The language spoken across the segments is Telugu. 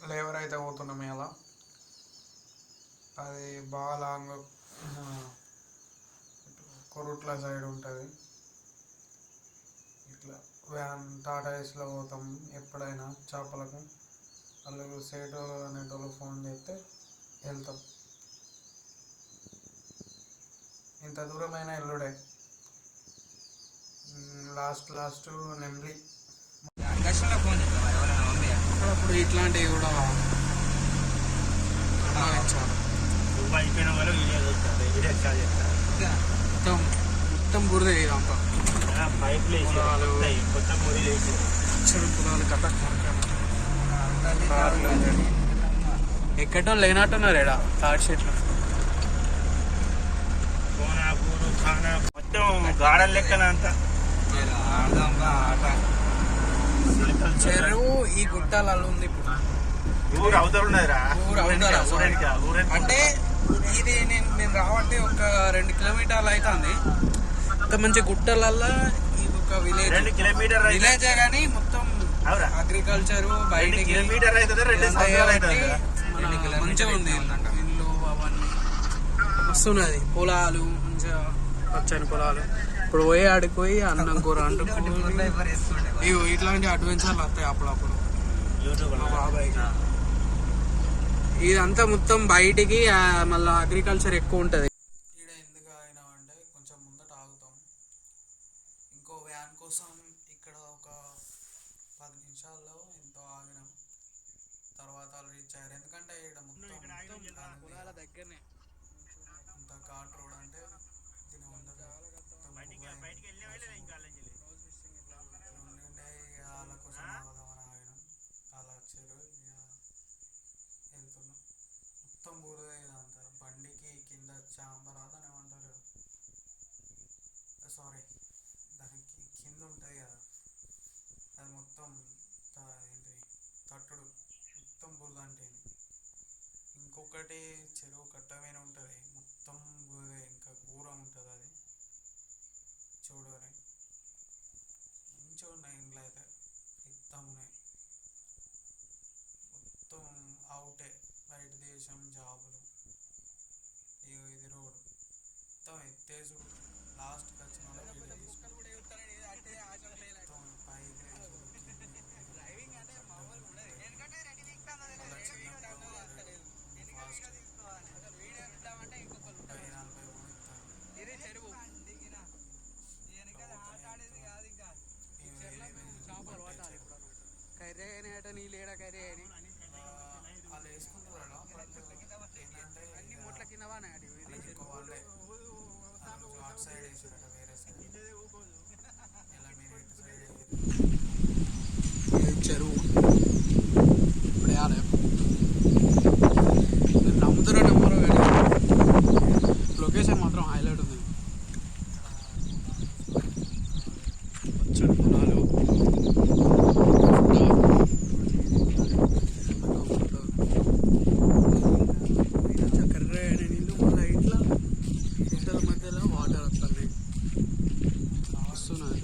ఫ్లేవర్ అయితే పోతున్నాం ఇలా. అది బాగా లాంగ్ కొరుట్ల సైడ్ ఉంటుంది. ఇట్లా వ్యాన్ టాటా ఏస్లో పోతాం ఎప్పుడైనా చేపలకు. వాళ్ళు సేటు అనేటోళ్ళు ఫోన్ చేస్తే వెళ్తాం. ఇంత దూరమైన ఎల్లుడే. లాస్ట్ నెమ్లి అప్పుడప్పుడు ఇట్లాంటివి కూడా మొత్తం బురద ఇదంతా. పొలాలు కథ ఎక్కడో లేనట్టున్నారు ఎడా థర్డ్ షీట్లో. మొత్తం గార్డెన్ లెక్కన అంతా చెరువు ఈ గుట్టాలలో ఉంది. ఇప్పుడు ఊరు అవతలున్నదిరా. అంటే ఇది నేను రావంటే ఒక 2 కిలోమీటర్లు అవుతుంది. అంత మంచి గుట్టలల్లో ఇది ఒక విలేజ్. 2 కిలోమీటర్ విలేజే కానీ మొత్తం అగ్రికల్చర్ బయట మంచిగా ఉంది. ఇల్లు అవన్నీ వస్తున్నది. పొలాలు మంచిగా పచ్చని పొలాలు. ఇప్పుడు పోయి ఆడికి పోయి అన్నం కూర అంటుకుంటూ ఇట్లాంటి అడ్వెంచర్లు వస్తాయి అప్పుడప్పుడు బాబాయ్. ఇదంతా మొత్తం బయటికి మళ్ళీ అగ్రికల్చర్ ఎక్కువ ఉంటుంది. ఇక్కడ ఎందుకు అయినా అంటే కొంచెం ముందట ఆగుతాం ఇంకో వ్యాన్ కోసం. ఇక్కడ ఒక 10 నిమిషాల్లో ఎంతో ఆగినాం. తర్వాత రీచ్ అయ్యారు. ఎందుకంటే ఇక్కడ మొత్తం పొలాల దగ్గరనే అంత ఘాట్ రోడ్. అంటే దీని ముందర వాళ్ళ కోసం ఆగుదామని ఆగినాం. అలా వచ్చారు. వెళ్తున్నాం. మొత్తం బురద ఇదంతా. బండికి కింద చాంబరాదని ఏమంటారు, సారీ దానికి కింద ఉంటుంది కదా, అది మొత్తం ఏంటి తట్టుడు మొత్తం బురద అంటే. ఇంకొకటి చెరువు కట్ట మీద ఉంటుంది. మొత్తం బురద. ఇంకా ఘోరం ఉంటుంది అది. చూడని మంచిగా ఉన్నాయి. ఇంట్లో అయితే ఎక్తాం ఉన్నాయి. మొత్తం అవుటే బయట దేశం జాబులు. ఇది రోడ్ మొత్తం ఎత్తేసు. లాస్ట్కి వచ్చిన కర్రీ అయినా నీళ్ళు ఏడా కర్రీ అని వాళ్ళు వేసుకుంటారు. ఏంటంటే అన్ని మూట్ల కింద వాళ్ళే అటు సైడ్ వేసారట, వేరే సైడ్. ఇలా మీరు ఇటు సైడ్ చెరువు ఇప్పుడు వేయాలి. మీరు నమ్ముతారో నమ్మరో కానీ లొకేషన్ మాత్రం హైలైట్ ఉంది. పచ్చడి పొలాలు, చక్కర్రైన నీళ్ళు. మళ్ళీ ఇట్లా గుట్టల మధ్యలో వాటర్ వస్తున్నాయి. వస్తున్నారు.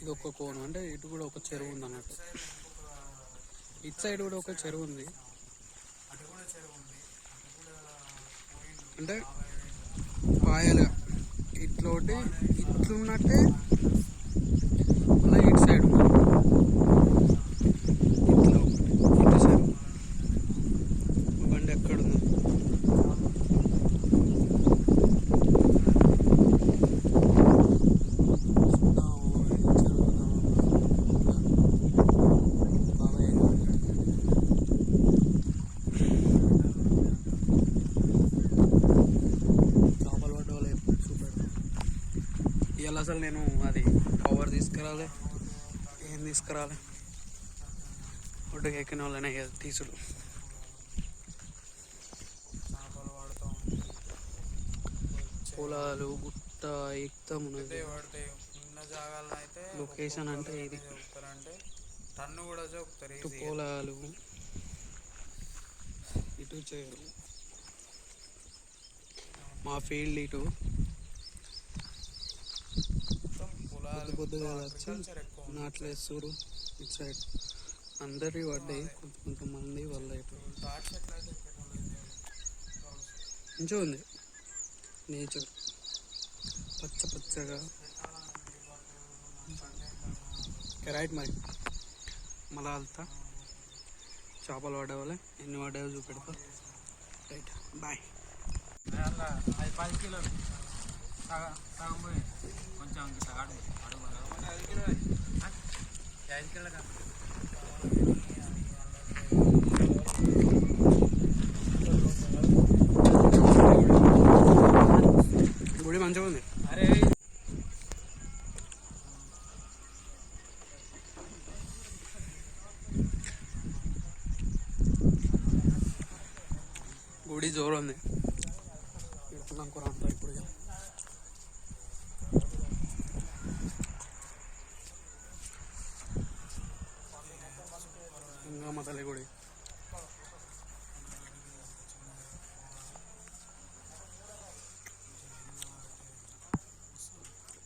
ఇది ఒక కోణం. అంటే ఇటు కూడా ఒక చెరువు ఉంది అన్నట్టు. ఇటు సైడ్ కూడా ఒక చెరువు ఉంది. అంటే పాయలుగా ఇట్లోటి ఇట్లున్నట్టే మళ్ళీ ఇటు సైడ్ ఇట్లా ఇటు సైడ్ బండి ఎక్కడుంది. ఇవాళ అసలు నేను అది కవర్ తీసుకురాలే, ఏం తీసుకురాలే. ఒడ్డుకి ఎక్కిన వాళ్ళనే తీసుడు. పొలాలు గుట్ట ఎక్కుతాం ఉన్నది. లొకేషన్ అంటే ఇది. ఇటు పొలాలు, ఇటు చెరువు. మా ఫీల్డ్ ఇటు పొద్దుగా వచ్చి నాట్లు వేస్తారు. ఇటు సైడ్ అందరి పడ్డాయి, కొంతమంది వల్ల మంచిగా ఉంది నేచర్, పచ్చ పచ్చగా. రైట్ మరి మళ్ళా వెళ్తా, చేపలు పడ్డవాళ్ళే ఎన్ని పడ్డాయో చూపెడతా. Right bye. 10 కిలోలు సగం పోయి కొంచెం అడుగు 5 కిలోలు గుడి మంచిగా ఉంది. అరే గుడి జోరు ఉంది. కూర అంతా ఇప్పుడు ఇంకా మతలే గుడి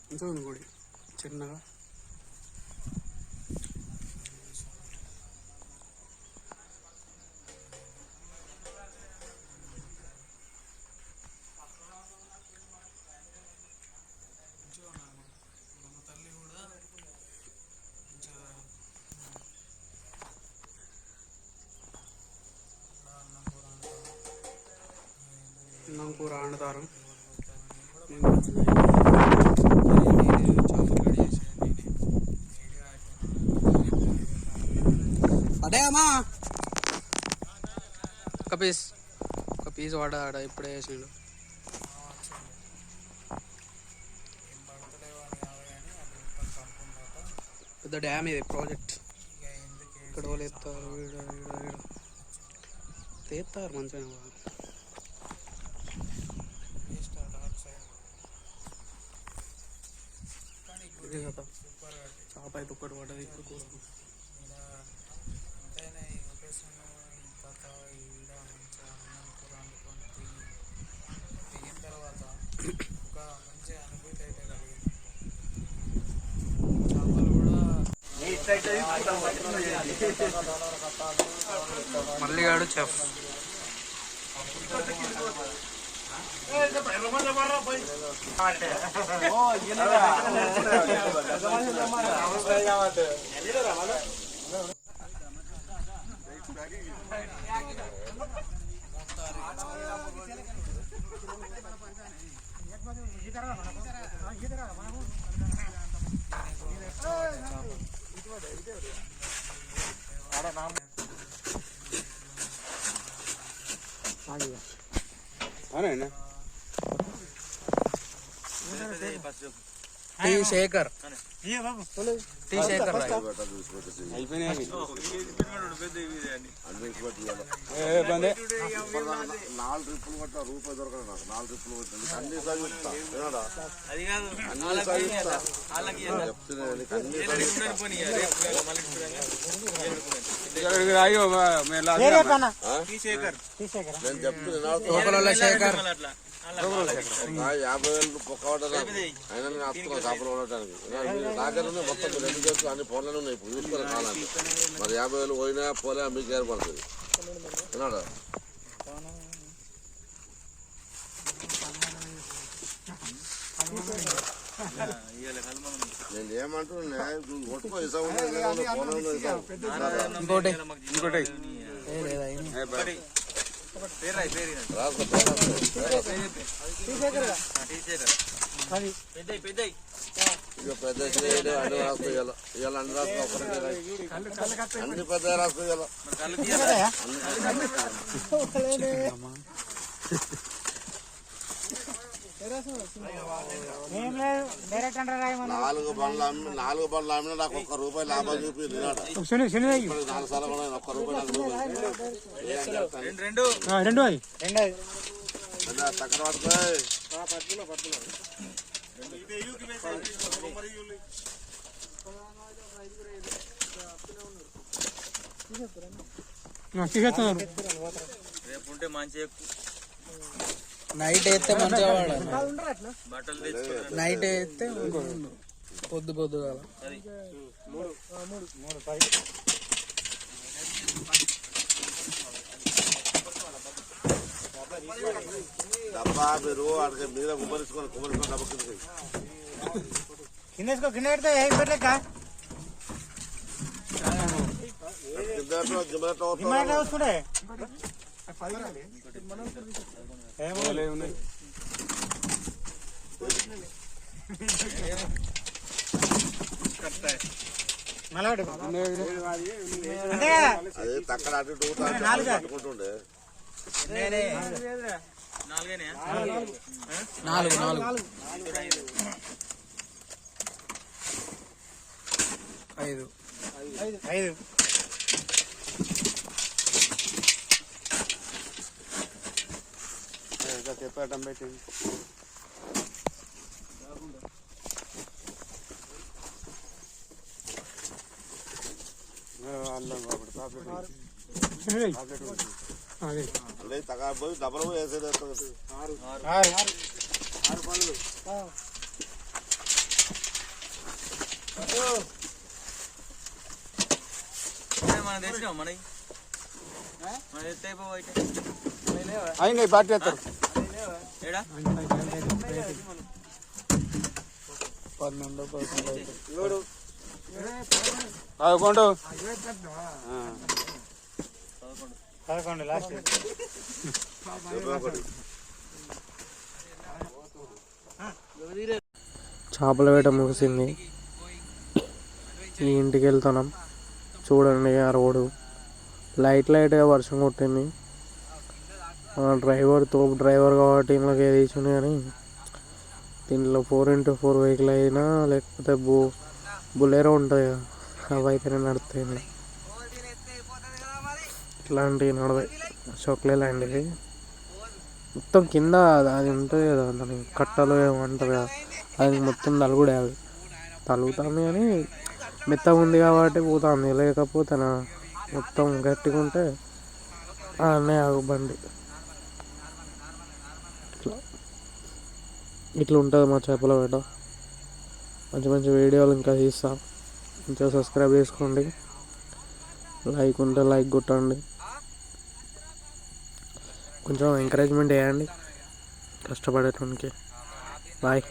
మంచిగా ఉంది. గుడి చిన్నగా అన్నం కూర వండుతారు. అదే అమ్మా ఒక పీస్ వాడ ఆడ ఇప్పుడే వేసిండు. పెద్ద డ్యామ్ ఇది ప్రాజెక్ట్. ఇక్కడ వాళ్ళు ఎత్తారు, తీస్తారు మంచిగా. ఇదే కదా చేప అయితే ఒక్కటి పడ్డది ఇప్పుడు కోసం. మల్లిగాడు చెఫ్. అవునా టీ శేఖర్ అయిపోయినాయి. శేఖర్ 50,000 పొక్కవడానికి అయినా నేను వస్తున్నాను చేపలు కొనడానికి. నాకనే మొత్తం 2 చేతులు అన్ని ఫోన్లోనే ఉన్నాయి ఇప్పుడు చూసుకునే కాలానికి. మరి 50,000 పోయినా పోలే మీకు ఏర్పడుతుంది విన్నాడు. నేను ఏమంటున్నా కొట్టుకో ఇసాము ఫోన్లో ఇసాము ఇంకోటి ఇక పెద్ద అన్ని రాసుకోవాలి. ఇవాళ అన్ని రాసుకోవాలి, అన్ని పెద్ద రాసుకోవాలి. 4 బండ్లు అమ్మినా నాకు ₹1 లాభం చూపి 4 సార్లు కూడా ₹1 తక్కువ పడుతుంది. రేపుంటే మంచి నైట్ అయితే మంచిగా వాడాలి. నైట్ అయితే పొద్దుగాల డబ్బా మీరు అక్కడికి మీద కుమ్మరించుకొని డబ్బా కింద కింద పెడితే పెట్టలేక వస్తుండే అదే తక్కడ అటు పట్టుకుంటుండే నాలుగు ఐదు చెప్పడం పెట్టి అదే తగ్గ పోయి డబ్బలు వేసేది అయినాయి పార్టీ చేస్తారు 11 లాస్ట్ చేపల వేట ముగిసింది. ఈ ఇంటికి వెళ్తున్నాం. చూడండి ఆ రోడ్డు లైట్గా వర్షం కొట్టింది. డ్రైవర్ కాబట్టి ఇంట్లోకి ఏది ఇచ్చింది కానీ దీంట్లో 4x4 వెహికల్ అయినా లేకపోతే బులెరో ఉంటుంది కదా అవి అయితేనే నడుస్తాయి. ఇట్లాంటివి నడవాయి. చొక్లే లాంటివి మొత్తం కింద అది ఉంటుంది కదా దాని కట్టలు ఏమంటారు కదా అది మొత్తం నలుగుడే అవి తలుగుతుంది కానీ మెత్తగా ఉంది కాబట్టి పోతుంది. లేకపోతే మొత్తం గట్టిగా ఉంటే అన్నీ ఆగు బండి. ఇట్లా ఉంటుంది మా చేపల వేట. మంచి మంచి వీడియోలు ఇంకా తీస్తా. మంచిగా సబ్స్క్రైబ్ చేసుకోండి. లైక్ ఉంటే లైక్ కొట్టండి. కొంచెం ఎంకరేజ్మెంట్ చేయండి కష్టపడేటానికి. బాయ్.